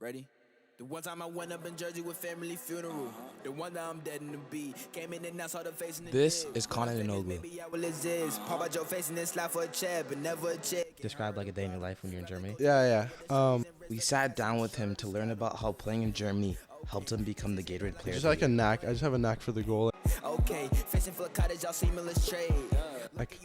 Ready? The one time I went up in Jersey with family funeral. The one that I'm dead in the beat. Came in and I saw the face in the This is Kaan Inanoglu. Maybe I will exist. Pop out your face and then slap for a chair, but never a chick. Describe like a day in your life when you're in Germany. Yeah. We sat down with him to learn about how playing in Germany helped him become the Gatorade player. Just like a knack. I just have a knack for the goal. Okay, fishing for a cottage, y'all see Miller's trade. Like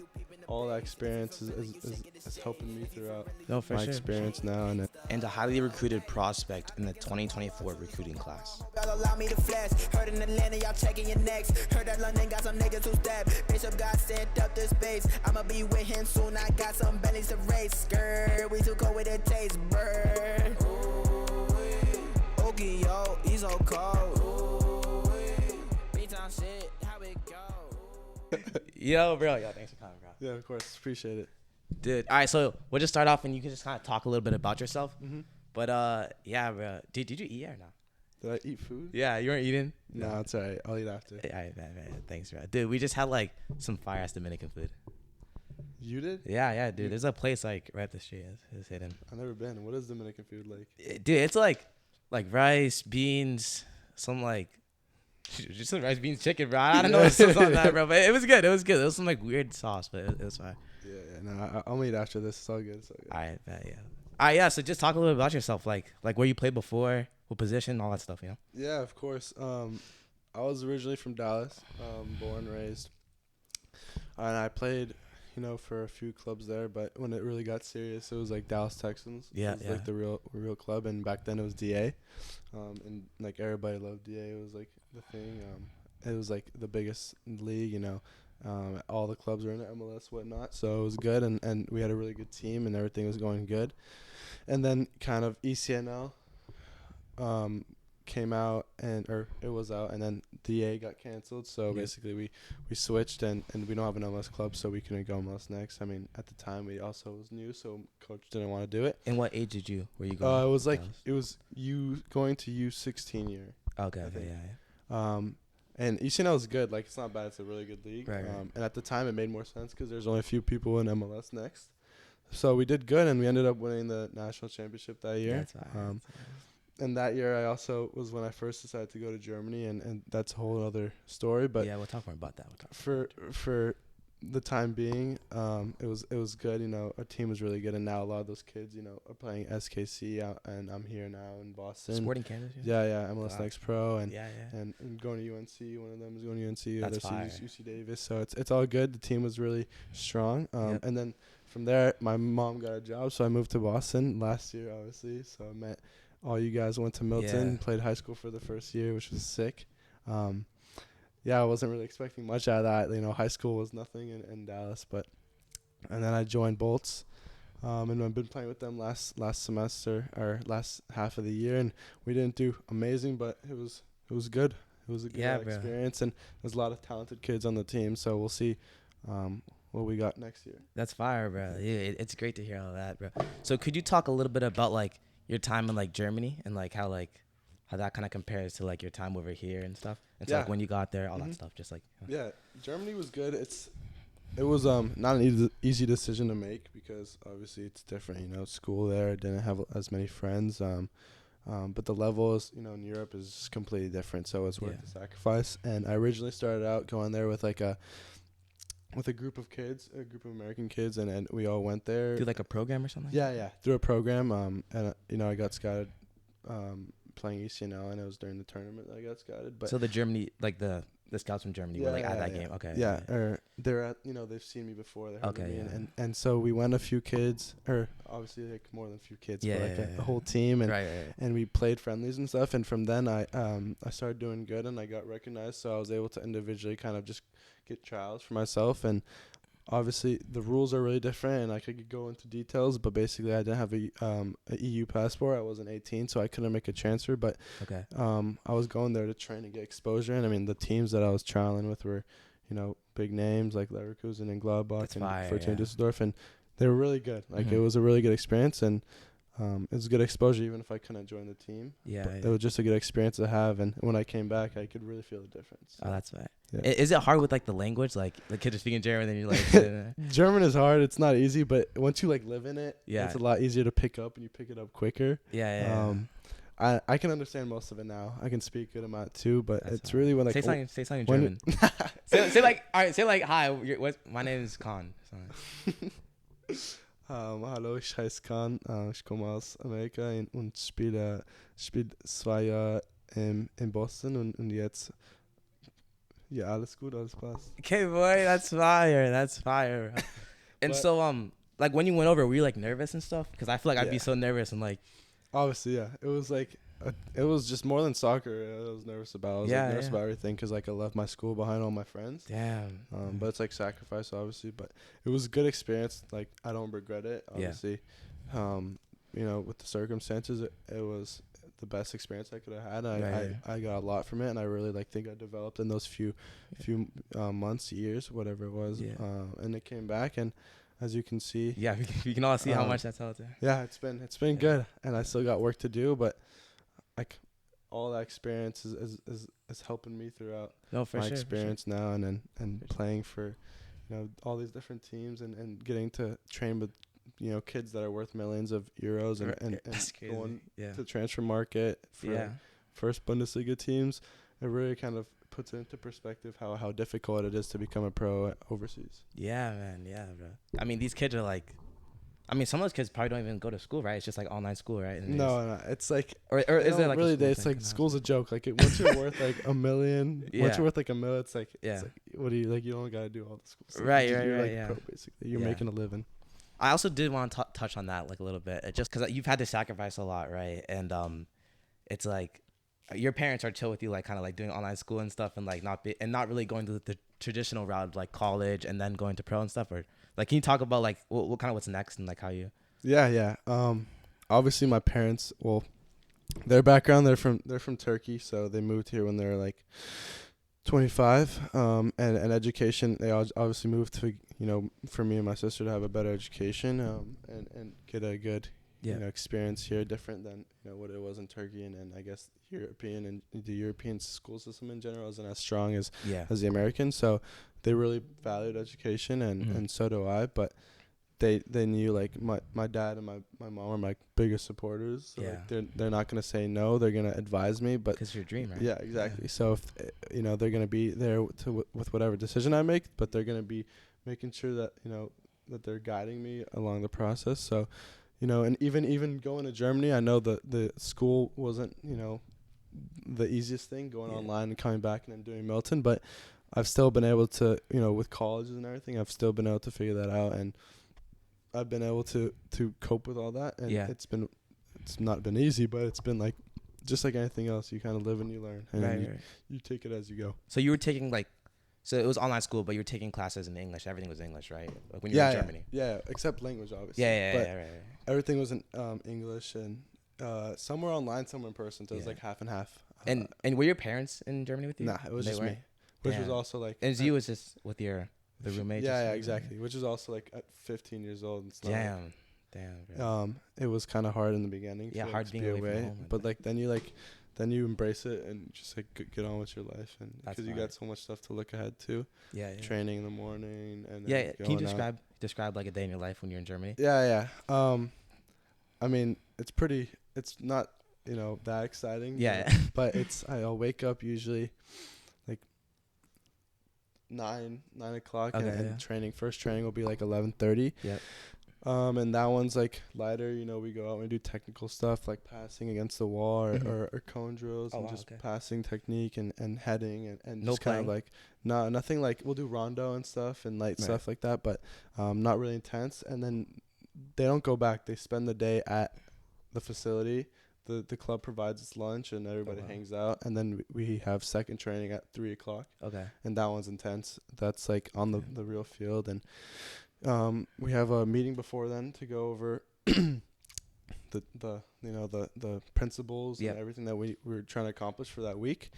all that experience is helping me throughout sure. my experience now. And a highly recruited prospect in the 2024 recruiting class. Y'all allow me to flash. Heard in Atlanta, y'all checking your necks. Heard that London got some niggas who stab. Bishop got sent up to space. I'ma be with him soon. I got some bellies to race. Skirt, we too cold with it taste. Bird. Okay, yo, he's so cold. B-town shit, how it go? Yo, thanks for coming, bro. Yeah, of course. Appreciate it. Dude, all right, so we'll just start off and you can just kind of talk a little bit about yourself. Mm-hmm. But, yeah, bro. Did you eat or not? Did I eat food? Yeah, you weren't eating? No, it's all right. I'll eat after. All right, man. Thanks, bro. Dude, we just had, like, some fire-ass Dominican food. You did? Yeah, dude. There's a place, like, right up the street. It's hidden. I've never been. What is Dominican food like? Dude, it's, like rice, beans, some, like, just some rice, beans, chicken, bro. I don't know what's on that, bro. But it was good. It was some, like, weird sauce, but it was fine. Yeah. No, I'll eat after this. It's all good. All right, yeah. All right, yeah. So just talk a little bit about yourself, like where you played before, what position, all that stuff, you know. Yeah, of course. I was originally from Dallas, born, raised, and I played, for a few clubs there. But when it really got serious, it was like Dallas Texans. Yeah, it was like the real club, and back then it was DA, and like everybody loved DA. It was like the thing. It was like the biggest league, all the clubs were in the MLS, whatnot. So it was good, and we had a really good team, and everything was going good. And then kind of ECNL came out, or it was out, and then DA got canceled. So basically we switched, and we don't have an MLS club, so we couldn't go MLS Next. I mean, at the time we also was new, so coach didn't want to do it. And what age were you going? It was you going to U16 year. Okay, yeah. And ECNL is good. Like, it's not bad. It's a really good league. Right. And at the time, it made more sense because there's only a few people in MLS Next. So we did good, and we ended up winning the national championship that year. That's right. And that year, I also was when I first decided to go to Germany, and that's a whole other story. But yeah, we'll talk more about that. For the time being, it was good. Our team was really good, and now a lot of those kids, are playing SKC, and I'm here now in Boston. Sporting Kansas. Yeah, MLS Next Pro, and yeah. And going to UNC. One of them is going to UNC. The That's other fire. UC Davis. So it's all good. The team was really strong. Yep. And then from there, my mom got a job, so I moved to Boston last year, obviously. So I met all you guys. Went to Milton, played high school for the first year, which was sick. Yeah, I wasn't really expecting much out of that. High school was nothing in Dallas, and then I joined Bolts, and I've been playing with them last semester or last half of the year, and we didn't do amazing, but it was good. It was a good experience, and there's a lot of talented kids on the team, so we'll see what we got next year. That's fire, bro. Yeah, it's great to hear all that, bro. So could you talk a little bit about like your time in like Germany and like how that kind of compares to like your time over here and stuff? And so like when you got there, all that stuff, just like. Yeah, Germany was good. It was not an easy decision to make because obviously it's different. School there, didn't have as many friends. But the levels, in Europe is completely different, so it's worth the sacrifice. And I originally started out going there with like a group of kids, a group of American kids, and we all went there. Through like a program or something? Yeah, through a program. And I got scouted playing ECNL, and it was during the tournament that I got scouted. But so the Germany, like the scouts from Germany were like at that game. Okay. Yeah, or they're at, they've seen me before. They heard of me, and so we went a few kids, or obviously like more than a few kids, but like a whole team, and and we played friendlies and stuff. And from then I started doing good, and I got recognized, so I was able to individually kind of just get trials for myself. And obviously the rules are really different, and I could go into details, but basically I didn't have a EU passport. I wasn't 18, so I couldn't make a transfer. But I was going there to train and get exposure. And I mean, the teams that I was trialing with were, big names like Leverkusen and Gladbach and Fortuna Düsseldorf, and they were really good. Like it was a really good experience, and it was good exposure even if I couldn't join the team. It was just a good experience to have, and when I came back, I could really feel the difference. Oh, that's right. Yeah. Is it hard with like the language, like the kids are speaking German, then you're like German is hard. It's not easy, but once you like live in it, it's a lot easier to pick up, and you pick it up quicker. I can understand most of it now. I can speak good amount too, but it's really when like say something in German. say like, all right, say like, hi, my name is Kaan. Hallo, ich heiße Kaan. Ich komme aus Amerika und spiele 2 Jahre in Boston und jetzt alles gut, alles passt. Okay, boy, that's fire. And so like when you went over, were you like nervous and stuff? Because I feel like I'd be so nervous and like. Obviously, yeah. It was like, it was just more than soccer. I was nervous about. I was nervous about everything because like I left my school behind, all my friends. Damn. But it's like sacrifice, obviously. But it was a good experience. Like I don't regret it. Obviously, with the circumstances, it was the best experience I could have had. I got a lot from it, and I really think I developed in those few months, years, whatever it was. Yeah. And it came back and. As you can see, we can all see how much that's out there. Yeah, it's been good, and I still got work to do, but like all that experience is helping me throughout my experience now, and playing for all these different teams and getting to train with kids that are worth millions of euros and going to the transfer market for first Bundesliga teams. It really kind of puts it into perspective how difficult it is to become a pro overseas. Yeah, man. Yeah, bro. I mean, these kids are like, some of those kids probably don't even go to school, right? It's just like online school, right? And no, it's like, or is it like really? It's like school's a joke. Like once you're worth like $1 million, once you're worth like $1 million, it's like, what do you like? You don't gotta do all the school stuff. Right. Pro, basically, you're making a living. I also did want to touch on that like a little bit, just because you've had to sacrifice a lot, right? And it's like. Your parents are chill with you, like kind of like doing online school and stuff, and like not really going to the traditional route, like college and then going to pro and stuff. Or like, can you talk about like what kind of what's next and like how you? Yeah. Obviously, my parents. Well, their background, they're from Turkey, so they moved here when they were like 25. And education, they obviously moved to for me and my sister to have a better education. And get a good. Experience here different than what it was in Turkey and I guess European and the European school system in general isn't as strong as the American, so they really valued education and so do I, but they knew like my dad and my mom are my biggest supporters, so like they're not gonna say no, they're gonna advise me, but because your dream, right? Yeah, exactly. So if they're gonna be there with whatever decision I make, but they're gonna be making sure that that they're guiding me along the process. So and even going to Germany, I know the school wasn't, the easiest thing, going online and coming back and then doing Milton, but I've still been able to, with colleges and everything, I've still been able to figure that out, and I've been able to cope with all that, and it's not been easy, but it's been like, just like anything else, you kind of live and you learn, and you take it as you go. So you were taking so it was online school, but you were taking classes in English. Everything was English, right? Like when you were in Germany. Yeah, except language, obviously. Right. Everything was in English, and some were online, some were in person. So it was like half and half. And were your parents in Germany with you? Nah, it was just me. Which was also like. And you was just with the roommate. Yeah, exactly. Which is also like at 15 years old. It's not Damn. Bro. It was kind of hard in the beginning. Yeah, hard being away from home. But then you embrace it and just like get on with your life, and because you got so much stuff to look ahead to. Yeah. Training in the morning and Can you describe like a day in your life when you're in Germany? Yeah. I mean, it's not that exciting. Yeah. But I'll wake up usually like 9 o'clock, and first training will be like 11:30. Yeah. And that one's like lighter, we go out and do technical stuff like passing against the wall or cone drills passing technique and heading and no just kind of like nothing, like we'll do rondo and stuff and light stuff like that, but not really intense. And then they don't go back, they spend the day at the facility. The club provides us lunch and everybody hangs out, and then we have second training at 3 o'clock. Okay. And that one's intense. That's like on the real field, and we have a meeting before then to go over the principles and everything that we're trying to accomplish for that week.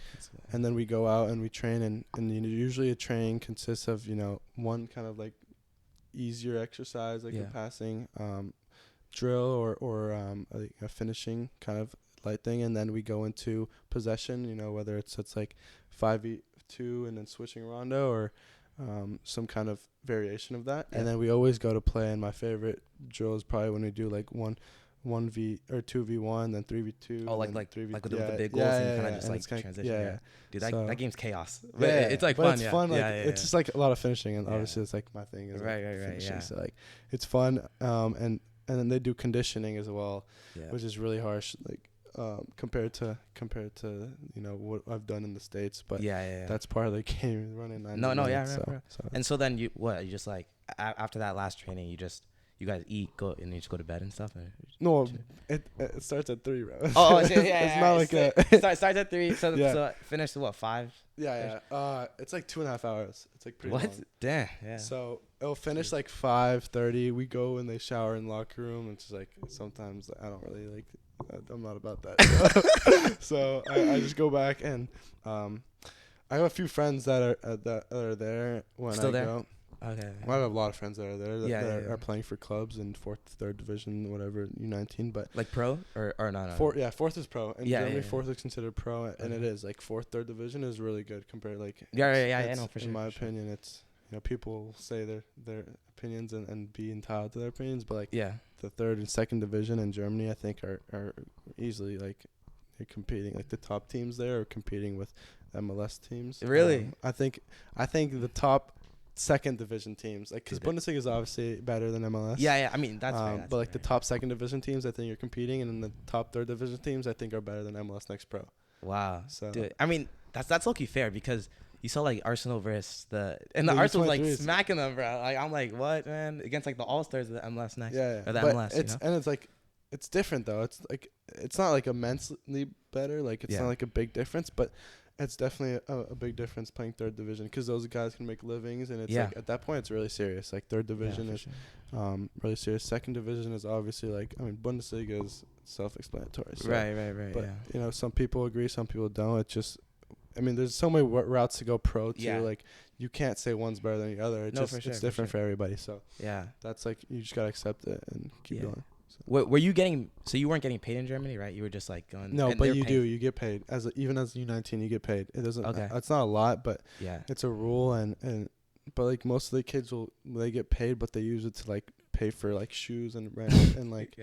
And then we go out and we train, and usually a training consists of one kind of like easier exercise, like a passing drill or a finishing kind of light thing, and then we go into possession, whether it's like 5v2 and then switching rondo or some kind of variation of that. And then we always go to play, and my favorite drill is probably when we do like one 1v or 2v1, then 3v2. Oh, like 3v, with the big goals, and you kind of just like transition. Yeah. Dude, that game's chaos. Yeah, it's like fun. It's fun. Like it's just like a lot of finishing, and obviously it's like my thing is right. finishing. So like it's fun. And then they do conditioning as well, which is really harsh. Like compared to what I've done in the States, but that's part of the game, running 90 minutes. Right. And so then you just like after that last training, you guys eat, go, and you just go to bed and stuff? No, it starts at 3, bro. Oh, it's not like starts at 3. So finish to what, 5? Yeah. It's like 2.5 hours. It's like pretty long. Damn. Yeah. So it'll finish like 5:30. We go and they shower in the locker room. It's just like sometimes I don't really like. I'm not about that. So I just go back and I have a few friends that are there when Still I there? go. Okay. Well, I have a lot of friends that are there that are playing for clubs in 4th, 3rd division, whatever, U19. But like pro or no? 4th is pro. In Germany, 4th is considered pro, and it is like 4th, 3rd division is really good compared like. I know for sure. In my opinion, it's people say their opinions and be entitled to their opinions, but like the 3rd and 2nd division in Germany, I think are easily like they're competing, like the top teams there are competing with MLS teams. Really? I think the top 2nd division teams, like, because Bundesliga is obviously better than MLS. Yeah. I mean, that's fair. But like the top 2nd division teams, I think you're competing, and then the top 3rd division teams, I think, are better than MLS Next Pro. Wow. So, dude, I mean, that's low-key fair because you saw like Arsenal versus the Arsenal was like smacking them, bro. Like I'm like, what, man? Against like the All-Stars of the MLS Next. Yeah. Or the but MLS. And it's like, it's different though. It's like it's not like immensely better. Like it's not like a big difference, but it's definitely a big difference playing 3rd division because those guys can make livings, and it's like at that point it's really serious. Like 3rd division is really serious. 2nd division is obviously like, I mean, Bundesliga is self-explanatory. So, right. But some people agree, some people don't. It's just, I mean, there's so many routes to go pro too. Yeah. Like you can't say one's better than the other. It's different for everybody. So that's like you just gotta accept it and keep going. So. Were you getting? So you weren't getting paid in Germany, right? You were just like going. No, but you do. You get paid even as U19. You get paid. It doesn't. Okay. It's not a lot, but it's a rule, but like most of the kids they get paid, but they use it to like pay for like shoes and rent and like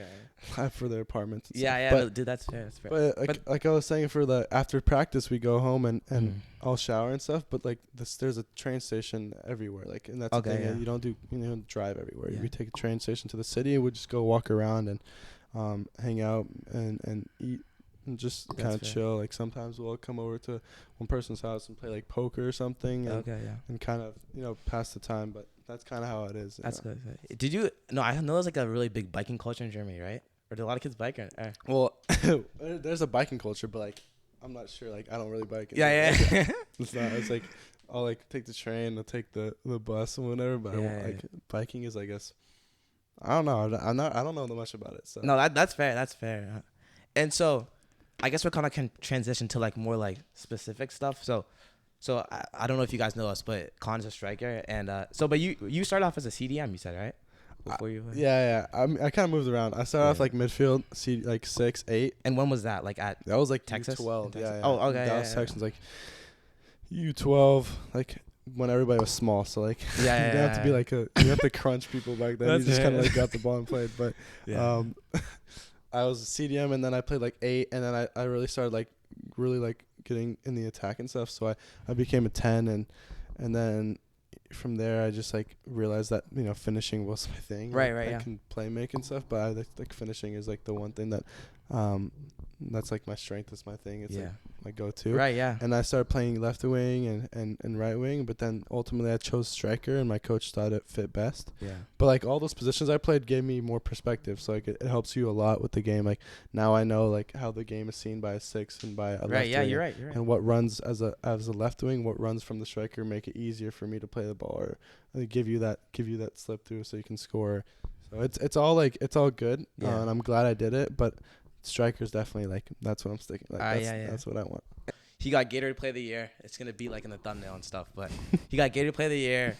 for their apartments. But, dude, that's fair. But like I was saying, for the after practice we go home and I'll shower and stuff. But like there's a train station everywhere. Like, and that's the thing. You don't drive everywhere. We take a train station to the city and we just go walk around and hang out and eat and just kind of chill. Like sometimes we'll come over to one person's house and play like poker or something. And kind of pass the time. But that's kind of how it is. That's good. Did you? No, I know there's like a really big biking culture in Germany, right? Or do a lot of kids bike? Well, there's a biking culture, but like I'm not sure. Like I don't really bike. Yeah. It's not. It's like I'll like take the train, I'll take the bus and whatever. But like biking is, I guess. I don't know. I don't know that much about it. So no, that's fair. That's fair. And so, I guess we're kind of can transition to like more like specific stuff. So I don't know if you guys know us, but Kaan's a striker, and but you started off as a CDM, you said, right? Before you. Yeah. I kind of moved around. I started off like midfield, like 6, 8. And when was that? Like that was like Texas? U12. Yeah. Oh, okay. Dallas Texans, like U12, like when everybody was small. So like you didn't have to be like you have to crunch people back then. You just kind of like got the ball and played. But I was a CDM, and then I played like 8, and then I really started like really like getting in the attack and stuff. So I became a 10, and then from there I just like realized that finishing was my thing. Right. I can play make and stuff, but I like finishing is like the one thing that that's like my strength. Is my thing. It's like my go-to. Right. Yeah. And I started playing left wing and right wing, but then ultimately I chose striker, and my coach thought it fit best. Yeah. But like all those positions I played gave me more perspective, so like it helps you a lot with the game. Like now I know like how the game is seen by a 6 and by a left wing. You're right. And what runs as a left wing, what runs from the striker make it easier for me to play the ball, or give you that slip through so you can score. So it's all good. And I'm glad I did it, but striker's definitely like that's what I'm sticking. Like that's what I want. He got Gatorade Player of the Year. It's gonna be like in the thumbnail and stuff, but he got Gatorade Player of the Year,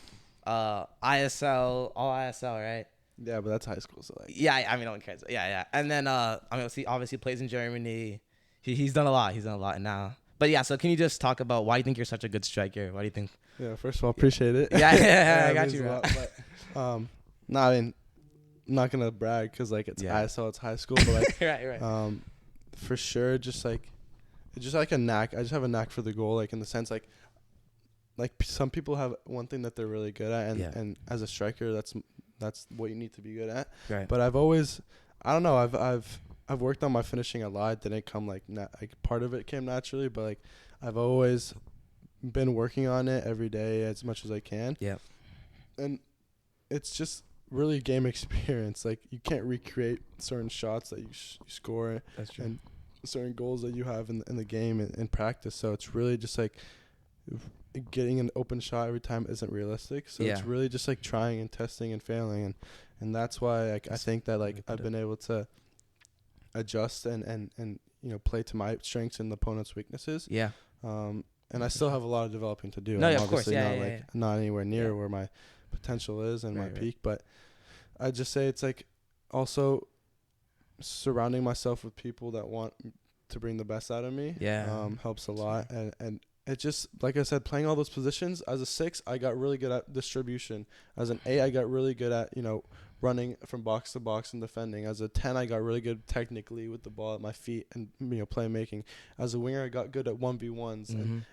ISL, all ISL, right? Yeah, but that's high school, so like. Yeah, I mean, no one cares. Yeah. And then obviously plays in Germany. He's done a lot. He's done a lot now. But yeah, so can you just talk about why you think you're such a good striker? Why do you think? Yeah, first of all, appreciate it. Yeah, I got you. But, no, I mean, I'm not gonna brag because like it's Isl, it's high school, but like right. For sure, just like a knack. I just have a knack for the goal, like in the sense like some people have one thing that they're really good at, and as a striker, that's what you need to be good at. Right. But I've always, I don't know, I've worked on my finishing a lot. It didn't come like part of it came naturally, but like I've always been working on it every day as much as I can. Yeah. And it's just really game experience. Like you can't recreate certain shots that you score. That's true. And certain goals that you have in the game in practice. So it's really just like getting an open shot every time isn't realistic. So it's really just like trying and testing and failing, and that's why I think that like I've been able to adjust and play to my strengths and the opponent's weaknesses. Yeah. And I still have a lot of developing to do. No, I'm of course. not anywhere near where my potential is and my peak, but I just say it's like also surrounding myself with people that want to bring the best out of me helps a lot. And it just, like I said, playing all those positions. As a 6, I got really good at distribution. As an 8, I got really good at running from box to box and defending. As a 10, I got really good technically with the ball at my feet and playmaking. As a winger, I got good at 1v1s,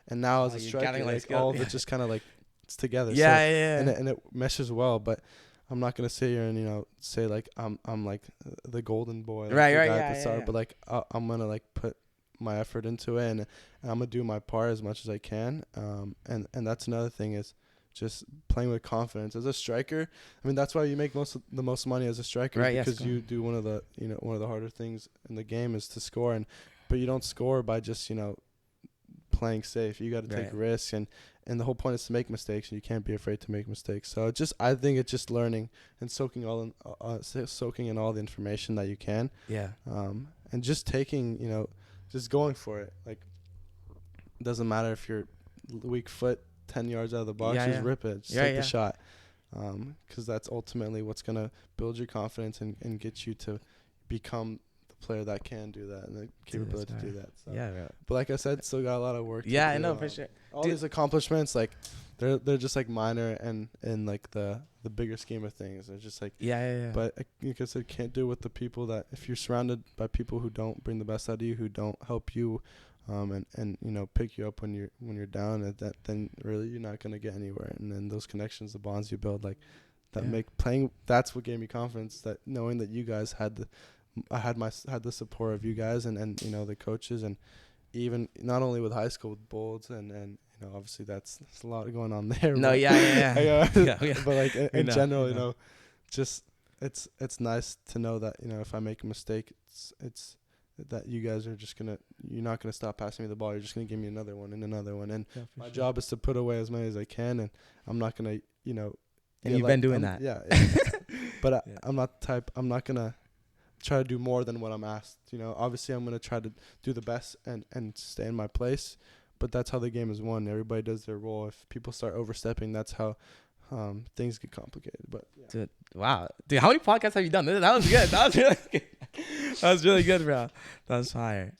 and now as a striker, like all of it just kind of like it's together. And it meshes well. But I'm not gonna sit here and say like I'm like the golden boy, like but like I'm gonna like put my effort into it, and I'm gonna do my part as much as I can. And that's another thing is just playing with confidence as a striker. I mean, that's why you make the most money as a striker, because you do one of the harder things in the game is to score, but you don't score by just playing safe. You got to take risks, and the whole point is to make mistakes, and you can't be afraid to make mistakes. So I think it's just learning and soaking in all the information that you can. Yeah. And just taking just going for it. Like, it doesn't matter if you're weak foot 10 yards out of the box, just rip it. Just take the shot. Because that's ultimately what's going to build your confidence and get you to become the player that can do that and the capability to do that. So. Yeah, right. But like I said, still got a lot of work to do. I know, for sure. All these accomplishments, like, they're just like minor and in like the bigger scheme of things. They're just like But like I said, can't do it with the people that if you're surrounded by people who don't bring the best out of you, who don't help you, and pick you up when you're down, then really you're not gonna get anywhere. And then those connections, the bonds you build, like that make playing. That's what gave me confidence. That knowing that you guys had the support of you guys and the coaches, and even not only with high school with Bolds and obviously that's a lot going on there. No, but like in general, just it's nice to know that if I make a mistake, it's that you guys are you're not gonna stop passing me the ball. You're just gonna give me another one and another one. And my job is to put away as many as I can, and I'm not gonna And you've been doing that. Yeah. But I'm not the type. I'm not gonna try to do more than what I'm asked. Obviously I'm gonna try to do the best and stay in my place. But that's how the game is won. Everybody does their role. If people start overstepping, that's how things get complicated. But dude, wow, dude, how many podcasts have you done? That was good. That was really good. That was really good, bro. That was fire.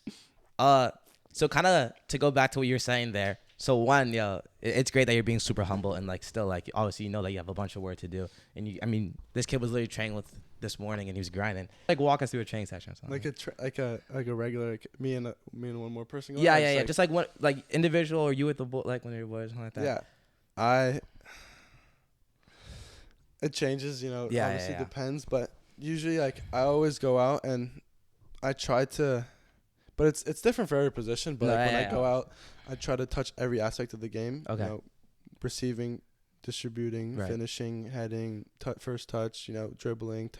So kind of to go back to what you were saying there. So one, it's great that you're being super humble and like still like obviously that you have a bunch of work to do. And this kid was literally training with this morning and he was grinding. Like walk us through a training session or something. Like a regular me and one more person. Going yeah. Just like one like individual or you with the like one of your boys, something like that. Yeah, it changes. Obviously depends, but usually like I always go out and I try to. But it's different for every position. But when I go out, I try to touch every aspect of the game. Okay. Receiving, distributing, finishing, heading, first touch. Dribbling,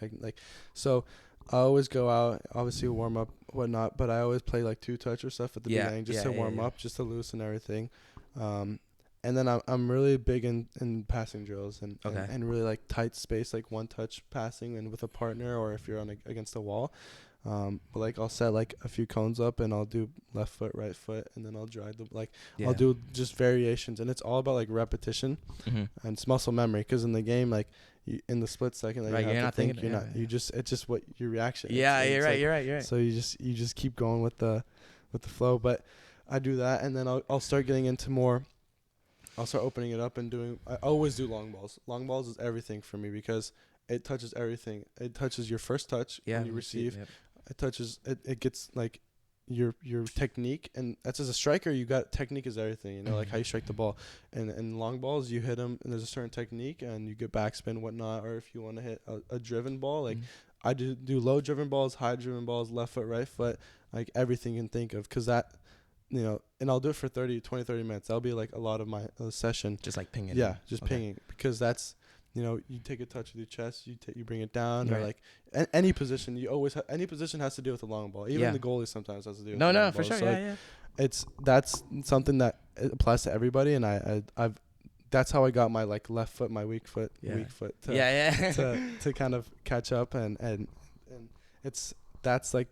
so. I always go out, obviously warm up, whatnot. But I always play like 2-touch or stuff at the beginning, just to warm up, just to loosen everything. And then I'm really big in passing drills and really like tight space, like 1-touch passing and with a partner or if you're against a wall. But like I'll set like a few cones up and I'll do left foot, right foot, and then I'll drive them. I'll do just variations, and it's all about like repetition and it's muscle memory. Because in the game, like in the split second, like you have to think, it's just what your reaction. Yeah, you're right. So you just keep going with the flow. But I do that, and then I'll start getting into more. I'll start opening it up and doing. I always do long balls. Long balls is everything for me because it touches everything. It touches your first touch when you receive. Yep. It touches. It gets like your technique, and that's as a striker. You got technique is everything. You know, like how you strike the ball. And long balls, you hit them, and there's a certain technique, and you get backspin, whatnot. Or if you want to hit a driven ball, like I do low driven balls, high driven balls, left foot, right foot, like everything you can think of, because that. You know, and I'll do it for 30 minutes. That'll be like a lot of my session. Just like pinging. Yeah, just pinging, because that's, you know, you take a touch with your chest, you bring it down, or like any position. You always any position has to do with the long ball. Even the goalie sometimes has to do with the long ball. For sure. So that's something that applies to everybody, and I've that's how I got my like left foot, my weak foot to kind of catch up, and that's like.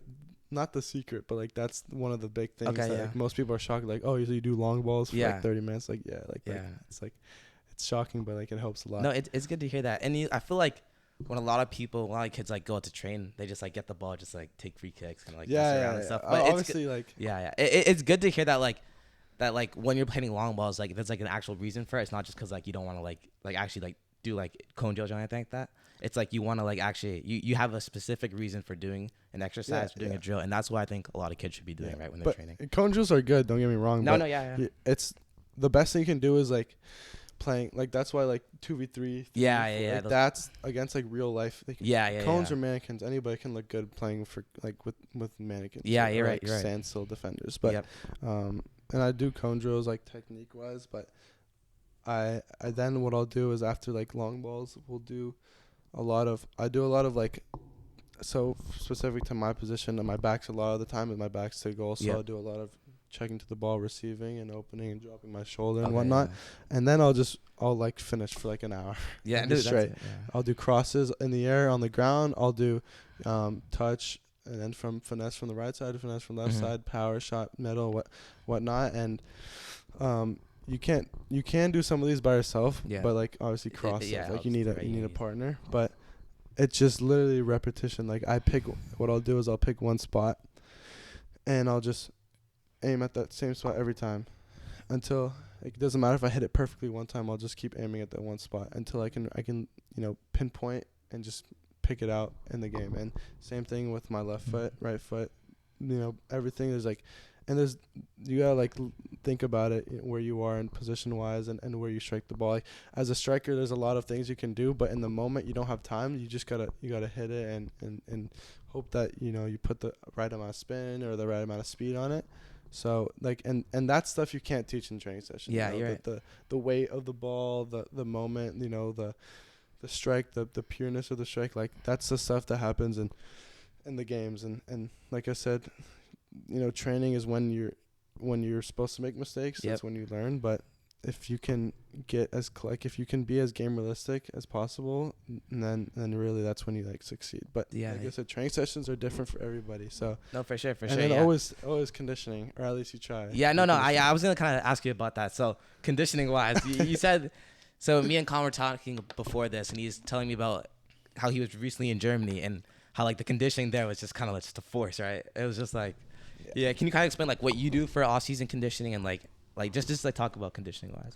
Not the secret, but like that's one of the big things that like, most people are shocked. Like, oh, you do long balls for like 30 minutes. Like, it's like it's shocking, but like it helps a lot. No, it's good to hear that. And I feel like when a lot of kids like go out to train, they just like get the ball, just like take free kicks, kind of like pass around and stuff. But obviously, like it's good to hear that like when you're playing long balls, like there's like an actual reason for it. It's not just because like you don't want to like actually like do like cone drills or anything like that. It's like you want to like actually you have a specific reason for doing an exercise, for doing a drill, and that's what I think a lot of kids should be doing right when they're training. Cone drills are good, don't get me wrong. It's the best thing you can do is like playing, like that's why like 2v3 like that's against like real life. Cones or mannequins, anybody can look good playing for like with mannequins. You're right. Standstill defenders, but and I do cone drills like technique wise, but I then what I'll do is after like long balls, I do a lot of like, so specific to my position, and my back's a lot of the time with my back's to goal, so I'll do a lot of checking to the ball, receiving and opening and dropping my shoulder and whatnot, and then I'll like finish for like an hour. Straight. I'll do crosses in the air, on the ground. I'll do touch, and then from finesse from the right side to finesse from the left side, power shot, middle, whatnot, and you can do some of these by yourself, but like obviously like you need a partner, but it's just literally repetition. Like what I'll do is I'll pick one spot, and I'll just aim at that same spot every time until it doesn't matter if I hit it perfectly one time. I'll just keep aiming at that one spot until I can pinpoint and just pick it out in the game. And same thing with my left foot, right foot, everything. There's like. And you gotta like think about it where you are in position wise and where you strike the ball. Like, as a striker, there's a lot of things you can do, but in the moment you don't have time. You just gotta hit it and hope that you put the right amount of spin or the right amount of speed on it. So like and that stuff you can't teach in training sessions. Yeah, you're right. The weight of the ball, the moment, the strike, the pureness of the strike. Like that's the stuff that happens in the games. And like I said. Training is when you're supposed to make mistakes. That's when you learn. But if you can get if you can be as game realistic as possible, then really that's when you like succeed. But like I said, training sessions are different for everybody. So no, for sure. And then always conditioning, or at least you try. I was gonna kind of ask you about that. So conditioning wise, you said. So me and Con were talking before this, and he's telling me about how he was recently in Germany and how like the conditioning there was just kind of like just a force, right? It was just like. Yeah, can you kind of explain like what you do for off-season conditioning and like just like talk about conditioning wise?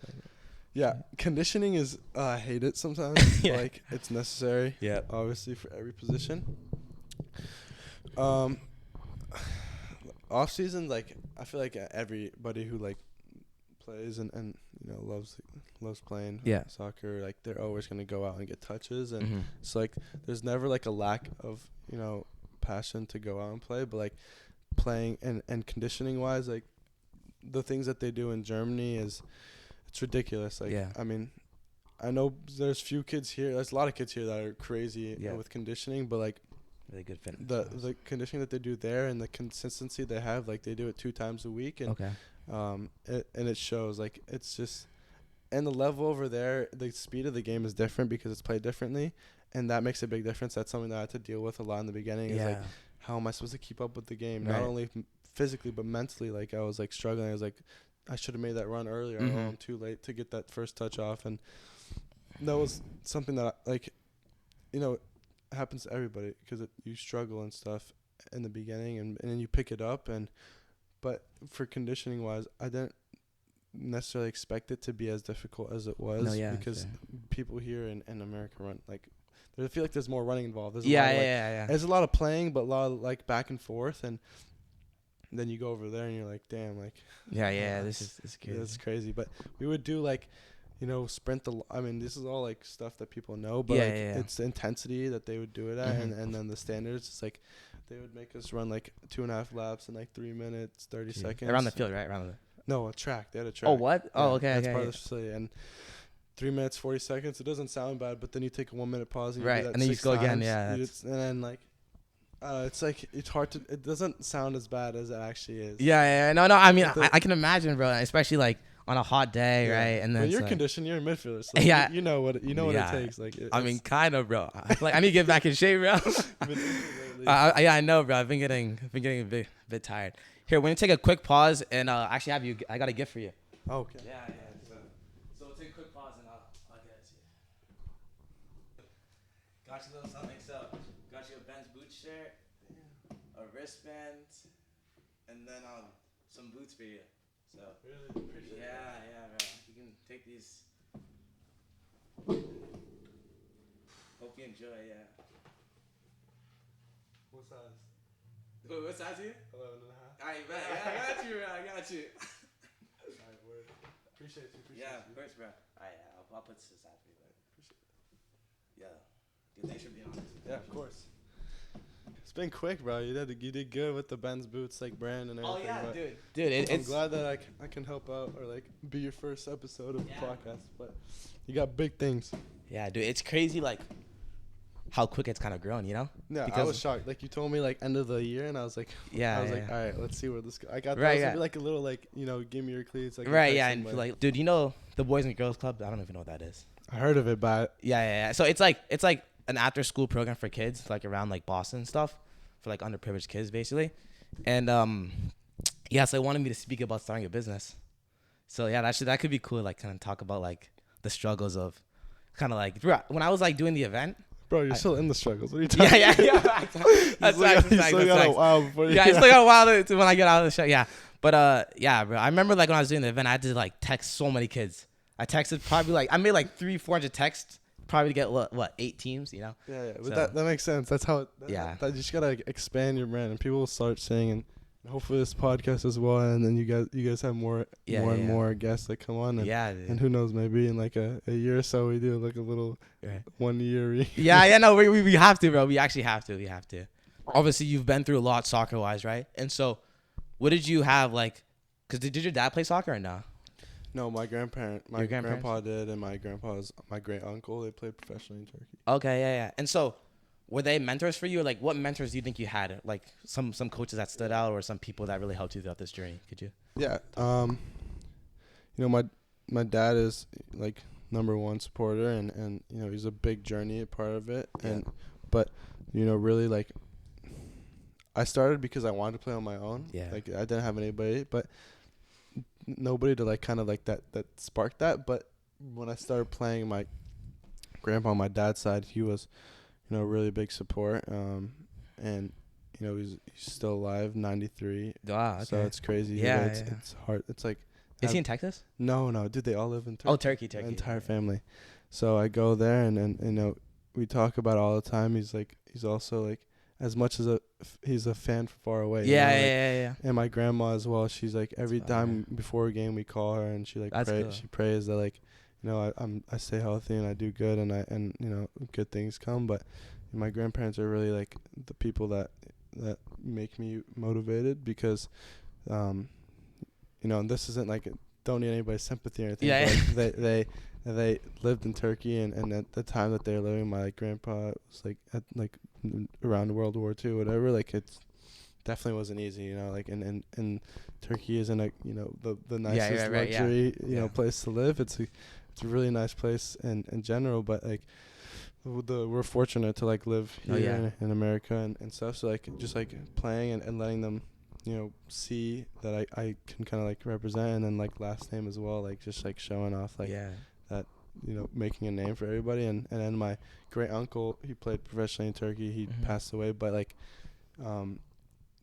Yeah, conditioning is I hate it sometimes. Like it's necessary. Yeah, obviously for every position. Off-season, like I feel like everybody who like plays and loves playing soccer, like they're always gonna go out and get touches, and it's like there's never like a lack of passion to go out and play, but like. Playing and conditioning wise, like the things that they do in Germany it's ridiculous. Like I mean, I know there's few kids here. There's a lot of kids here that are crazy with conditioning, but like really good fitness. The conditioning that they do there and the consistency they have, like they do it 2 times a week, and it shows. Like it's just, and the level over there, the speed of the game is different because it's played differently, and that makes a big difference. That's something that I had to deal with a lot in the beginning. Is like, how am I supposed to keep up with the game? Not only physically, but mentally. Like, I was, like, struggling. I was like, I should have made that run earlier. Oh, I'm too late to get that first touch off. And that was something that, happens to everybody because you struggle and stuff in the beginning, and then you pick it up. But for conditioning-wise, I didn't necessarily expect it to be as difficult as it was because people here in America run, like, I feel like there's more running involved. There's Yeah. There's a lot of playing, but a lot of like back and forth, and then you go over there and you're like, damn, like. Yeah. This is crazy. It's crazy, but we would do like, sprint I mean, this is all like stuff that people know, but it's the intensity that they would do it at, and then the standards. It's like they would make us run like 2.5 laps in like 3 minutes 30 seconds around the field, right? No, a track. They had a track. Oh, what? Yeah, okay. That's part of the facility. And 3 minutes 40 seconds. It doesn't sound bad, but then you take a 1 minute pause and you do that and then you go times. again. Yeah. And then like. It's like it's hard to. It doesn't sound as bad as it actually is. Yeah. No. I mean, I can imagine, bro. Especially like on a hot day, right? And then when you're like, conditioned, you're a midfielder. So you know what it takes. Like, I mean, kind of, bro. Like, I need to get back in shape, bro. I know, bro. I've been getting a bit tired. Here, we're gonna take a quick pause and actually I got a gift for you. Okay. Yeah. So we'll take a quick pause and I'll get it to you. Got you a little something. So got you a BenzBoots shirt, a wristband, and then some boots for you. So really appreciate it. Yeah, bro. You can take these. Hope you enjoy. Yeah. What size? What size are you? 11.5. I bet. Yeah, I got you, bro. Alright, word. Appreciate you. Yeah, of course, bro. Alright, I'll put this aside for you. Appreciate it. Yeah. Dude, thanks for being honest. Yeah, of course. It's been quick, bro. You did good with the BenzBoots like brand and everything. Oh yeah, dude. I'm glad that I can help out or like be your first episode of the podcast. But you got big things. Yeah, dude. It's crazy like how quick it's kind of grown, you know? Yeah, because I was shocked. Like you told me like end of the year, and I was like, all right, let's see where this goes. I got right, like a little like give me your cleats. Like right, yeah, and like, dude, you know the Boys and Girls Club? I don't even know what that is. I heard of it, but yeah. So it's like an after school program for kids, like around like Boston and stuff, for like underprivileged kids basically. And so they wanted me to speak about starting a business. So yeah, that could be cool. Like kind of talk about like the struggles of kind of like when I was like doing the event. Bro, you're still in the struggles. What are you talking about? Yeah. That's facts. You still got a while before you. Yeah, I still got a while to when I get out of the show. Yeah, but yeah, bro. I remember like when I was doing the event, I had to like text so many kids. I texted probably like I made like 300-400 texts. Probably to get what 8 teams, you know? Yeah. But that makes sense. That's how. You just gotta expand your brand, and people will start saying, and hopefully this podcast as well, and then you guys have more and more guests that come on, and who knows, maybe in like a year or so we do like a little 1 year. No, we have to, bro. We actually have to. We have to. Obviously, you've been through a lot soccer wise, right? And so, what did you have like? Cause did your dad play soccer or no? No, my grandpa did, and my great uncle, they played professionally in Turkey. Okay, yeah. And so, were they mentors for you? Or like, what mentors do you think you had? Like, some coaches that stood out, or some people that really helped you throughout this journey? Could you? Yeah. My dad is like #1 supporter, and he's a big journey, a part of it, but really like. I started because I wanted to play on my own. Yeah. Like I didn't have anybody, but. Nobody to like kind of like that sparked that, but when I started playing, my grandpa on my dad's side, he was really big support, and he's still alive, 93. Wow, okay. So it's crazy. It's hard. It's like, is he in Texas? No, dude, they all live in Turkey. Oh, Turkey. My entire family. So I go there, and we talk about it all the time. He's also like, as much as he's a fan from far away. Yeah. And my grandma as well. She's like every time before a game we call her, and she like she prays that like, I stay healthy and I do good, and good things come. But my grandparents are really like the people that make me motivated because, and this isn't like don't need anybody's sympathy or anything. Yeah. But like they lived in Turkey, and at the time that they were living, my grandpa was like at like around World War II, whatever. Like it definitely wasn't easy, like and Turkey isn't a the nicest luxury place to live. It's a really nice place in general, but like we're fortunate to like live here in America and stuff. So like just like playing and letting them see that I can kind of like represent, and then like last name as well, like just like showing off like that making a name for everybody. And then my great uncle, he played professionally in Turkey. He passed away, but like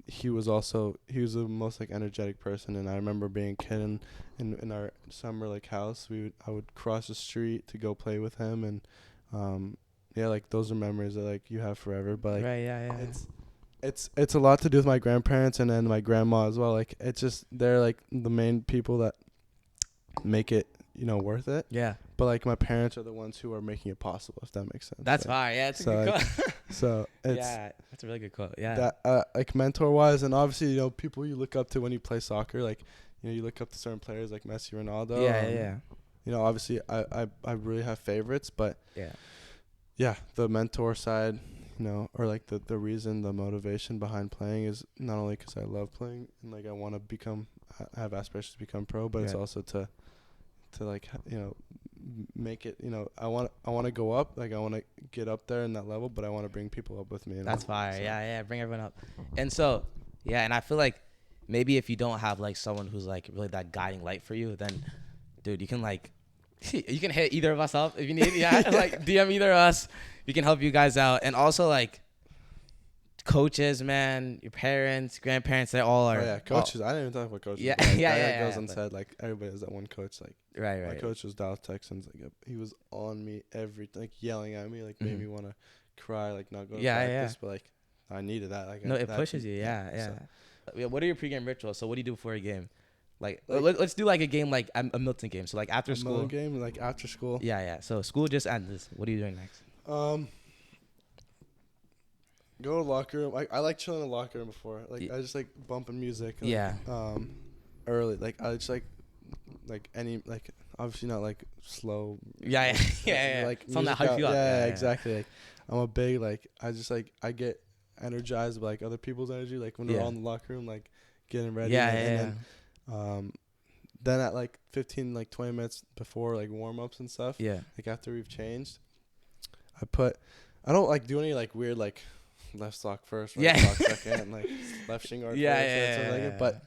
he was the most like energetic person. And I remember being a kid in our summer like house, I would cross the street to go play with him, and like those are memories that like you have forever. But like, right, yeah. It's a lot to do with my grandparents and then my grandma as well. Like it's just they're like the main people that make it, you know, worth it. Yeah. But like my parents are the ones who are making it possible, if that makes sense. That's fire. Yeah, it's a good quote. So it's that's a really good quote. Yeah. That like mentor wise, and obviously, you know, people you look up to when you play soccer, like, you know, you look up to certain players like Messi, Ronaldo. Yeah. You know, obviously I really have favorites, but yeah, the mentor side, you know, or like the reason, the motivation behind playing is not only because I love playing and like I want to have aspirations to become pro, but it's also to like, you know, make it, you know, I want to go up, like I want to get up there in that level, but I want to bring people up with me. That's fire. So. Yeah, bring everyone up. And so, yeah, and I feel like maybe if you don't have like someone who's like really that guiding light for you, then dude, you can hit either of us up if you need. Like DM either of us. We can help you guys out. And also like coaches, man, your parents, grandparents, they all are. Oh, yeah, coaches. I didn't even talk about coaches. Yeah, like, yeah. Goes unsaid. Like everybody has that one coach. Like right. My coach was Dallas Texans. Like he was on me like yelling at me, like made me want to cry, like not go to practice. But like I needed that. Like it pushes you. Yeah. So. What are your pregame rituals? So what do you do before a game? Like let's do like a game like a Milton game. So like after school. Milton game, like after school. Yeah. So school just ended. What are you doing next? Go to the locker room. I like chilling in the locker room before. Like I just like bumping music. Yeah. Early. Like I just like any like obviously not like slow. Yeah. Like something that hype you up. Yeah, exactly. Like I'm a big like I just like I get energized by like other people's energy. Like when we're all in the locker room, like getting ready. And then at like 15 like 20 minutes before like warm ups and stuff. Yeah. Like after we've changed, I don't like do any like weird like left sock first, right sock second, like left shin guard first, like it. But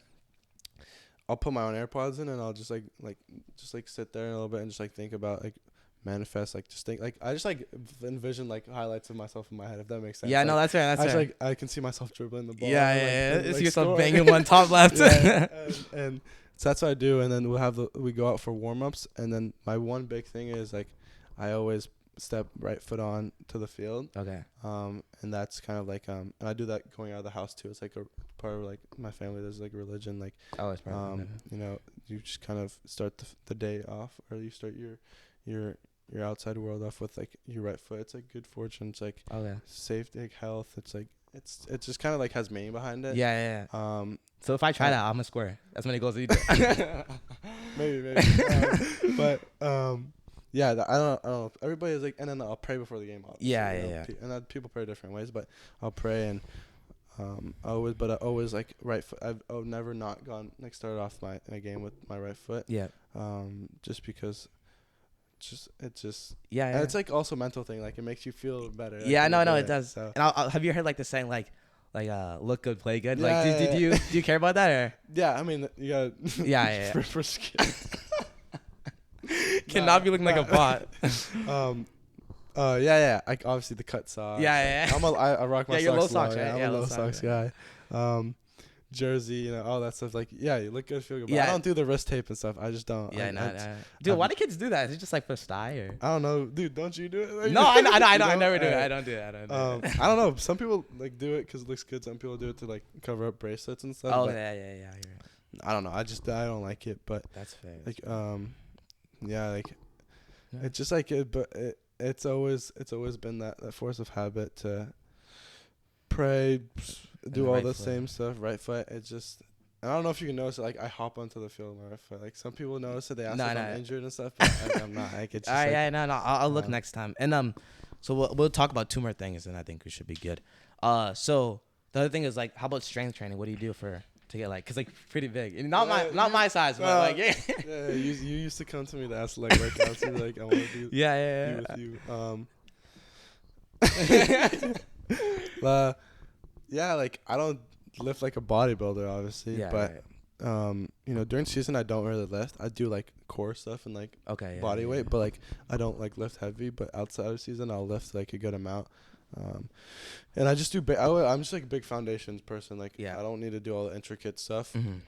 I'll put my own AirPods in and I'll just like sit there a little bit and just like think about like manifest, like just think like I just like envision like highlights of myself in my head, if that makes sense. Yeah, like, no, that's right. That's right. I can see myself dribbling the ball. Yeah. Like, see yourself banging one top left. and so that's what I do. And then we go out for warm ups. And then my one big thing is like I always step right foot on to the field. Okay. And that's kind of like and I do that going out of the house too. It's like a part of like my family. There's like religion. Like you know, you just kind of start the day off, or you start your outside world off with like your right foot. It's like good fortune. It's like safety, like health. It's like it's just kind of like has meaning behind it. Yeah. So if I try that, I'm a square. That's many goals that you do. maybe. But yeah, I don't know. Everybody is like, and then I'll pray before the game. Yeah. And people pray different ways, but I'll pray and I always like right foot. I've never not gone like started off my game with my right foot. Yeah. Just because. And it's like also a mental thing. Like it makes you feel better. Like, yeah, no, it does. So. And have you heard like the saying like look good, play good? Yeah, like, do you care about that or? Yeah, I mean you gotta. Yeah. for skin. Cannot be looking like a bot. Yeah. I obviously the cut socks. Yeah. I rock my socks. You're low socks, right? I'm a low socks guy. Jersey, you know, all that stuff. Like, yeah, you look good, feel good. But I don't do the wrist tape and stuff. I just don't. Yeah, no. Dude, why do kids do that? Is it just like for style or? I don't know, dude. Don't you do it? Like, no, I never do it. I don't do it. I don't know. Some people like do it because it looks good. Some people do it to like cover up bracelets and stuff. Oh yeah. You're right. I don't know. I don't like it. But that's fair. Like it's just like it. But it's always been that force of habit to pray. Do all the same stuff, right foot. It's just, I don't know if you can notice it. Like I hop onto the field with my right foot. Like some people notice it. They ask if I'm injured and stuff, but I'm not. Like it's just all right, no. I'll look next time. And so we'll talk about two more things, and I think we should be good. So the other thing is like, how about strength training? What do you do to get like, cause like pretty big, and not my size, but like yeah. You used to come to me to ask like workouts. You're like, I want to do be with you. Yeah, like I don't lift like a bodybuilder, obviously. Yeah, but you know, during season I don't really lift. I do like core stuff and like body weight, but like I don't like lift heavy. But outside of season, I'll lift like a good amount. And I just do. I'm just like a big foundations person. Like I don't need to do all the intricate stuff. Mm-hmm.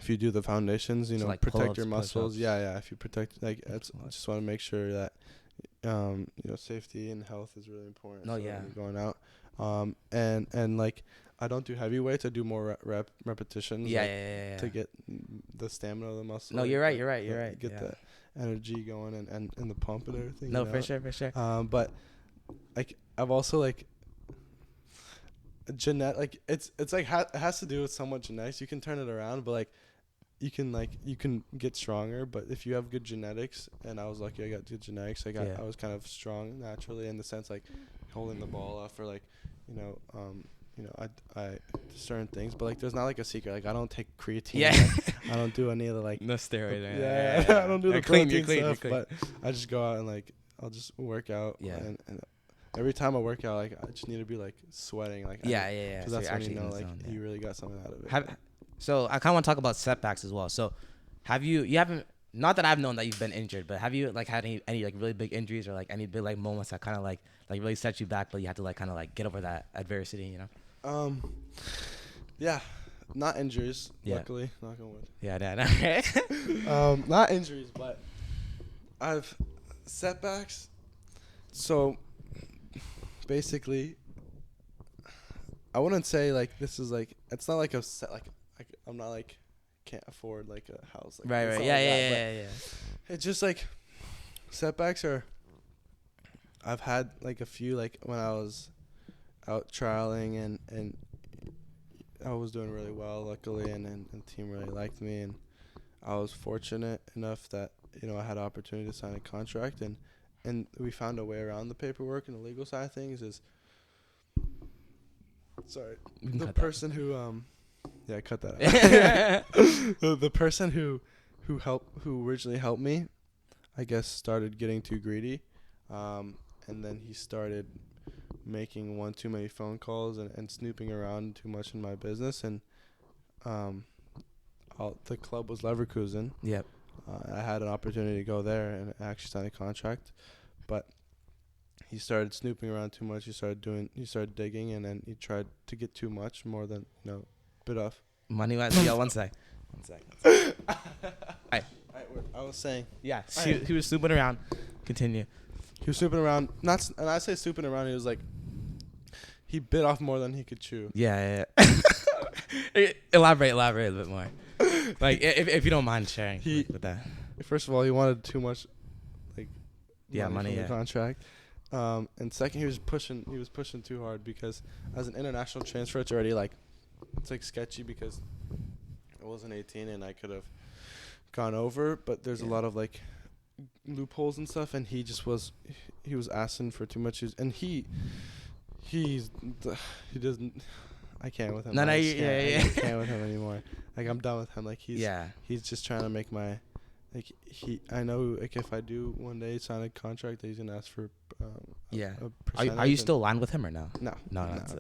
If you do the foundations, you know, like protect your muscles. Yeah. If you protect, like, I just want to make sure that safety and health is really important. No, so yeah. Going out. And like I don't do heavy weights. I do more repetitions. Yeah. To get the stamina of the muscle. No, you're right. You're right. Get the energy going and the pump and everything. No, for sure. But like I've also like it's like it has to do with somewhat genetics. You can turn it around, but like you can get stronger. But if you have good genetics, and I was lucky, I got good genetics. I was kind of strong naturally in the sense like holding the ball off or like I certain things, but like there's not like a secret. Like I don't take creatine. Yeah. Like, I don't do any of the like no steroids. I don't do the protein stuff. Clean. But I just go out and like I'll just work out. Yeah. And every time I work out, like I just need to be like sweating. Like yeah. Because that's when you know like you really got something out of it. So I kind of want to talk about setbacks as well. So you haven't, not that I've known that you've been injured, but have you like had any like really big injuries or like any big like moments that kind of like really set you back, but you had to like kind of like get over that adversity, you know? Yeah, not injuries. Luckily, knock on wood. Yeah. Not injuries, but I've setbacks. So basically, I wouldn't say like this is like it's not like a set like I'm not like can't afford like a house. Like, right. Yeah. It's just like setbacks are. I've had like a few like when I was out trialing and I was doing really well luckily and the team really liked me and I was fortunate enough that I had an opportunity to sign a contract and we found a way around the paperwork and the legal side of things is the person who cut that out. The person who originally helped me I guess started getting too greedy and then he started making one too many phone calls and snooping around too much in my business and the club was Leverkusen. Yep. I had an opportunity to go there and actually sign a contract, but he started snooping around too much. He started digging and then he tried to get too much more than bit off. Money wise, yo, one sec. I was saying. Yeah, he was snooping around. Continue. He was snooping around. And I say snooping around. He was like, he bit off more than he could chew. Yeah. Elaborate a bit more. Like, if you don't mind sharing with that. First of all, he wanted too much, like, money from the contract. And second, he was pushing too hard because as an international transfer, it's already like, it's like sketchy because I wasn't 18 and I could have gone over, but there's a lot of like loopholes and stuff, and he was asking for too much, and he doesn't. I can't with him. I can't with him anymore. Like I'm done with him. Like he's just trying to make my, like I know like if I do one day sign a contract that he's gonna ask for. Are you still aligned with him or no? No. That's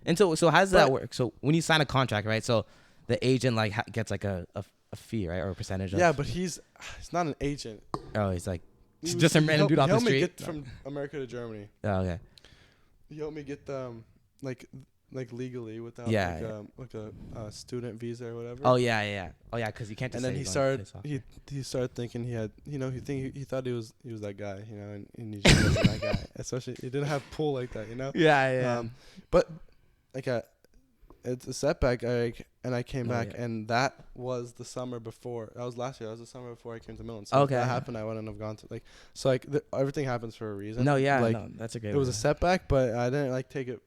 and so how does that work? So when you sign a contract, right? So the agent like gets like a fee, right, or a percentage. Yeah, but he's not an agent. Oh, he's like just a random dude off the street. He helped me get from America to Germany. Oh, okay. He helped me get like legally without like a student visa or whatever. Oh yeah. Because you can't just. And then he started thinking he had he thought he was that guy, and he just wasn't that guy. Especially he didn't have pull like that, Yeah. But like it's a setback. I came back, and that was the summer before. That was last year. That was the summer before I came to Milton. So if that happened, I wouldn't have gone to everything happens for a reason. No, that's a great. It was a setback, but I didn't take it,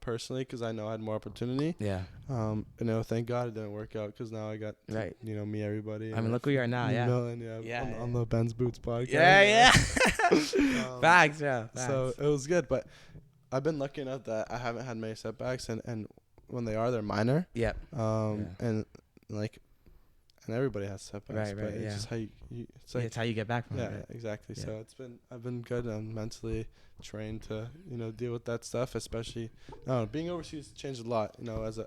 personally, because I know I had more opportunity. Yeah. Thank God it didn't work out because now I got me, everybody. I mean, look where you are now. Yeah. Milton, on the BenzBoots Podcast. Yeah. Facts. So it was good, but I've been lucky enough that I haven't had many setbacks, and when they are, they're minor. Yeah. And everybody has setbacks. Right. But it's just how you it's how you get back from it. Yeah, right? exactly. Yeah. So I've been good. I'm mentally trained to deal with that stuff, especially being overseas changed a lot.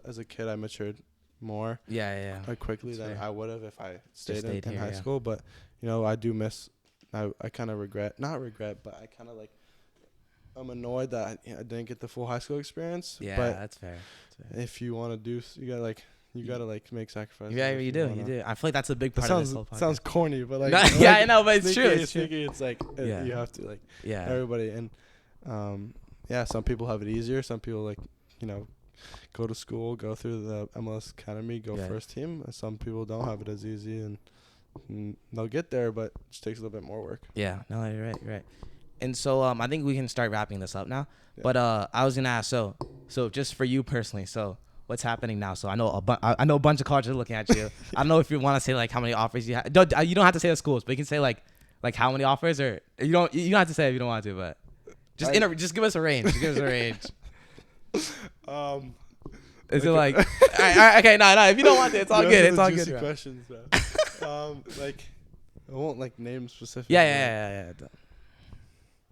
As a kid, I matured more. Yeah. Quickly than I would have if I stayed in here, high school. But I do miss. I kind of not regret, but I kind of like. I'm annoyed that I didn't get the full high school experience. Yeah, but that's fair. If you want to do, you gotta You gotta like make sacrifices. Yeah, you do. I feel like that's a big part of this whole podcast. Sounds corny, but like yeah, I know, but it's true. It's like you have to like everybody and some people have it easier. Some people like go to school, go through the MLS Academy, go first team. Some people don't have it as easy and they'll get there, but it just takes a little bit more work. Yeah, no, you're right. And so I think we can start wrapping this up now. Yeah. But I was gonna ask, so just for you personally, so what's happening now? So I know a bunch of colleges are looking at you. I don't know if you want to say like how many offers you have. You don't have to say the schools, but you can say like how many offers, or you don't have to say if you don't want to, but just give us a range. Is it like okay, no, if you don't want to, it's all good. It's all good. Juicy questions, bro. Like I won't like name specific. Yeah.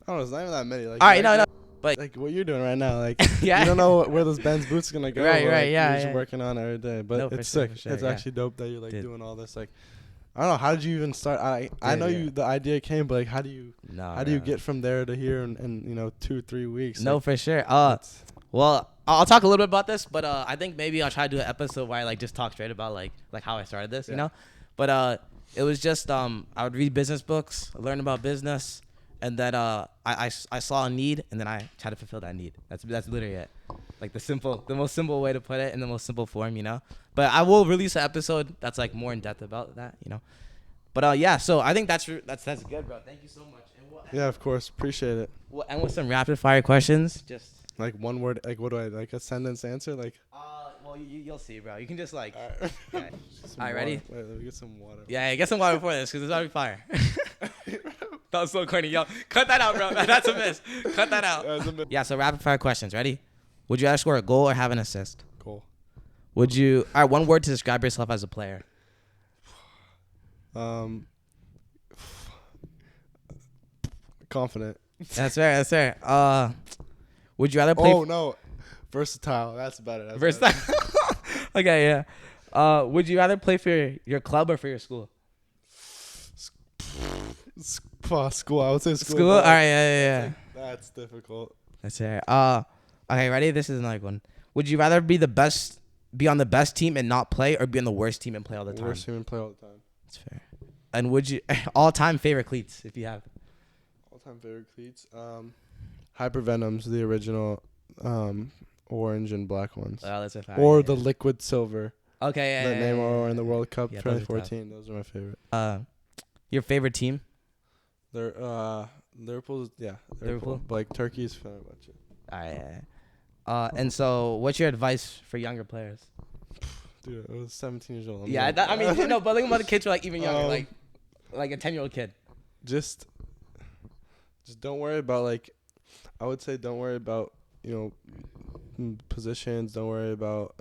I don't know. It's not even that many. Like, all right, no. But like what you're doing right now, like you don't know where those BenzBoots are gonna go. Right, You're just working on it every day, but it's sick. Sure, it's actually dope that you're like doing all this. Like, I don't know, how did you even start? I know the idea came, but like how do you get from there to here in 2-3 weeks? No, like, for sure. Well, I'll talk a little bit about this, but I think maybe I'll try to do an episode where I like just talk straight about like how I started this, But it was just I would read business books, learn about business. And then I saw a need, and then I tried to fulfill that need. That's literally it. Like the most simple way to put it in the most simple form, But I will release an episode that's like more in depth about that, But so I think that's good, bro. Thank you so much. And of course, appreciate it. We'll end with some rapid fire questions. Just like one word. Like what do I like a sentence answer? Like. Well, you'll see, bro. You can just like. All right. All right, ready? Wait, let me get some water. Yeah, get some water before this, because it's already fire. That was so corny. Yo, cut that out, bro. That's a miss. Cut that out. Yeah, so rapid fire questions. Ready? Would you rather score a goal or have an assist? Goal. Would you? All right, one word to describe yourself as a player. Confident. That's fair. Would you rather play? Oh no, versatile. That's better. Versatile. Okay, yeah. Would you rather play for your club or for your school? School. I would say school. School. All right. Yeah. That's difficult. That's fair. Okay, ready? This is another one. Would you rather be on the best team and not play, or be on the worst team and play all the time? Worst team and play all the time. That's fair. And would you all-time favorite cleats, if you have? All-time favorite cleats. Hypervenoms, the original, orange and black ones. Oh, that's a fact. Or the liquid silver. Okay, yeah. That Neymar in the World Cup 2014. Those are my favorite. Your favorite team? They're Liverpool's. Yeah, Liverpool. Like Turkey's Fenerbahce. All right. And so, what's your advice for younger players? Dude, I was 17 years old. I mean, but think about the kids who are like even younger, like a 10-year-old kid. Just don't worry about I would say don't worry about positions. Don't worry about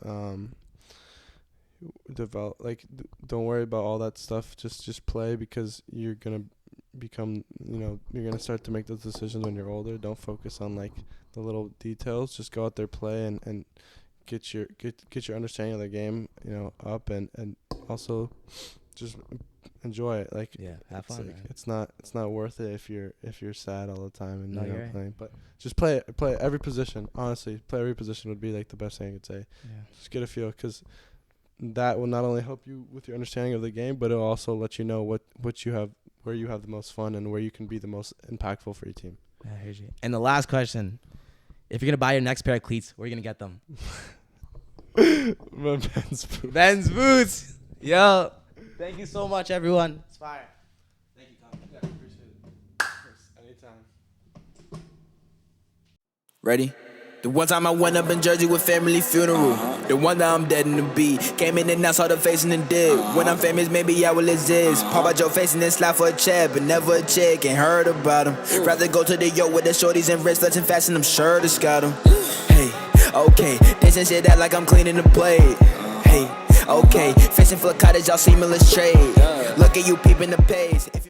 don't worry about all that stuff. Just play, because you're gonna become you're gonna start to make those decisions when you're older. Don't focus on the little details. Just go out there, play, and get your understanding of the game up, and also just enjoy it. Have fun. It's not worth it if you're sad all the time and you're not playing. But just play every position. Honestly, play every position would be the best thing I could say. Yeah. Just get a feel, because that will not only help you with your understanding of the game, but it'll also let you know what you have, where you have the most fun, and where you can be the most impactful for your team. Yeah, I hear you. And the last question: if you're gonna buy your next pair of cleats, where are you gonna get them? BenzBoots. Yo, thank you so much, everyone. It's fire. Thank you, Tom. Yeah, appreciate it. Anytime. Ready? The one time I went up in Jersey with family funeral. The one that I'm dead in the beat. Came in and I saw the face and the dig. When I'm famous, maybe I will exist. Pop out your face and then slap for a check, but never a chick. Ain't heard about him. Rather go to the yo with the shorties and wristlets and fast, and I'm sure this got him. Hey, okay. Dancing shit out like I'm cleaning the plate. Hey, okay. Fishing for a cottage, y'all seem illustrate. Look at you peeping the pace.